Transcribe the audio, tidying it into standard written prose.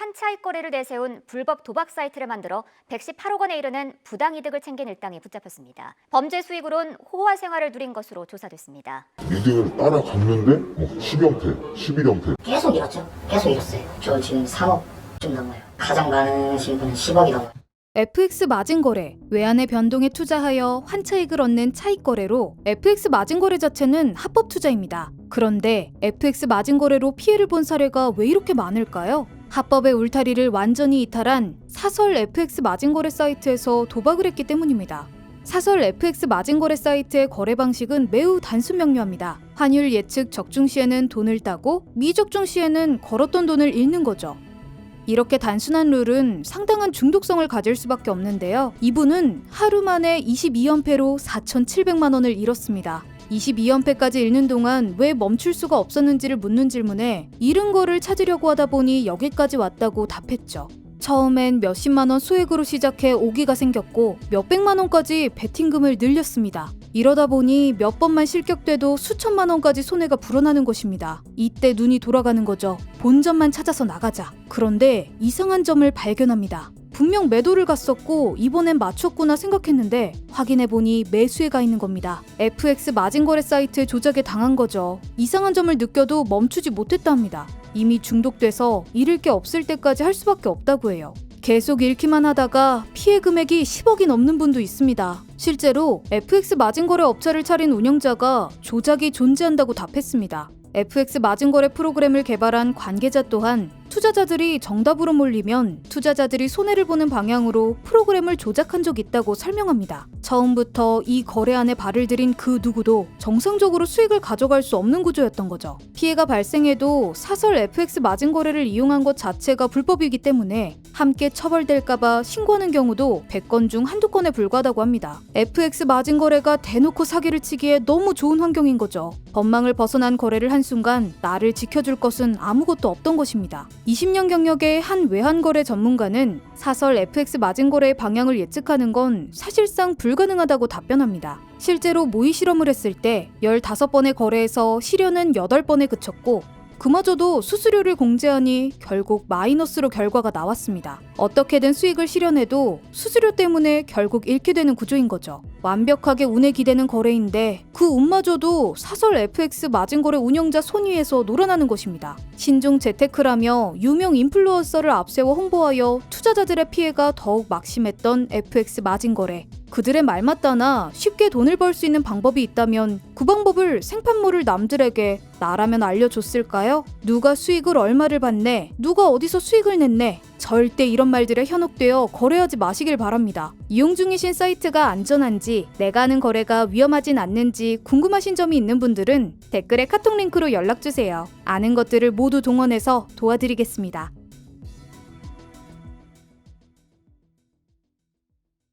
환차익 거래를 내세운 불법 도박 사이트를 만들어 118억 원에 이르는 부당이득을 챙긴 일당이 붙잡혔습니다. 범죄 수익으론 호화 생활을 누린 것으로 조사됐습니다. 이득을 따라갔는데 10연패, 11연패. 계속 잃었죠. 계속 잃었어요. 저 지금 3억 좀 넘어요. 가장 많으신 분은 10억이 넘어요. FX 마진거래, 외환의 변동에 투자하여 환차익을 얻는 차익거래로 FX 마진거래 자체는 합법 투자입니다. 그런데 FX 마진거래로 피해를 본 사례가 왜 이렇게 많을까요? 합법의 울타리를 완전히 이탈한 사설 FX 마진거래 사이트에서 도박을 했기 때문입니다. 사설 FX 마진거래 사이트의 거래 방식은 매우 단순 명료합니다. 환율 예측 적중 시에는 돈을 따고 미적중 시에는 걸었던 돈을 잃는 거죠. 이렇게 단순한 룰은 상당한 중독성을 가질 수밖에 없는데요. 이분은 하루 만에 22연패로 4,700만 원을 잃었습니다. 22연패까지 잃는 동안 왜 멈출 수가 없었는지를 묻는 질문에 잃은 거를 찾으려고 하다 보니 여기까지 왔다고 답했죠. 처음엔 몇십만 원 소액으로 시작해 오기가 생겼고 몇백만 원까지 베팅금을 늘렸습니다. 이러다 보니 몇 번만 실격돼도 수천만 원까지 손해가 불어나는 것입니다. 이때 눈이 돌아가는 거죠. 본점만 찾아서 나가자. 그런데 이상한 점을 발견합니다. 분명 매도를 갔었고 이번엔 맞췄구나 생각했는데 확인해보니 매수에 가 있는 겁니다. FX 마진거래 사이트 조작에 당한 거죠. 이상한 점을 느껴도 멈추지 못했다 합니다. 이미 중독돼서 잃을 게 없을 때까지 할 수밖에 없다고 해요. 계속 잃기만 하다가 피해 금액이 10억이 넘는 분도 있습니다. 실제로 FX 마진거래 업체를 차린 운영자가 조작이 존재한다고 답했습니다. FX 마진거래 프로그램을 개발한 관계자 또한 투자자들이 정답으로 몰리면 투자자들이 손해를 보는 방향으로 프로그램을 조작한 적 있다고 설명합니다. 처음부터 이 거래 안에 발을 들인 그 누구도 정상적으로 수익을 가져갈 수 없는 구조였던 거죠. 피해가 발생해도 사설 FX 마진거래를 이용한 것 자체가 불법이기 때문에 함께 처벌될까봐 신고하는 경우도 100건 중 한두 건에 불과하다고 합니다. FX 마진거래가 대놓고 사기를 치기에 너무 좋은 환경인 거죠. 법망을 벗어난 거래를 한 순간 나를 지켜줄 것은 아무것도 없던 것입니다. 20년 경력의 한 외환거래 전문가는 사설 FX 마진거래의 방향을 예측하는 건 사실상 불가능하다고 답변합니다. 실제로 모의 실험을 했을 때 15번의 거래에서 실현은 8번에 그쳤고 그마저도 수수료를 공제하니 결국 마이너스로 결과가 나왔습니다. 어떻게든 수익을 실현해도 수수료 때문에 결국 잃게 되는 구조인 거죠. 완벽하게 운에 기대는 거래인데 그 운마저도 사설 FX 마진거래 운영자 손위에서 놀아나는 것입니다. 신종 재테크라며 유명 인플루언서를 앞세워 홍보하여 투자자들의 피해가 더욱 막심했던 FX 마진거래. 그들의 말 맞다나 쉽게 돈을 벌 수 있는 방법이 있다면 그 방법을 생판모를 남들에게 나라면 알려줬을까요? 누가 수익을 얼마를 받네? 누가 어디서 수익을 냈네? 절대 이런 말들에 현혹되어 거래하지 마시길 바랍니다. 이용 중이신 사이트가 안전한지 내가 하는 거래가 위험하진 않는지 궁금하신 점이 있는 분들은 댓글에 카톡 링크로 연락주세요. 아는 것들을 모두 동원해서 도와드리겠습니다.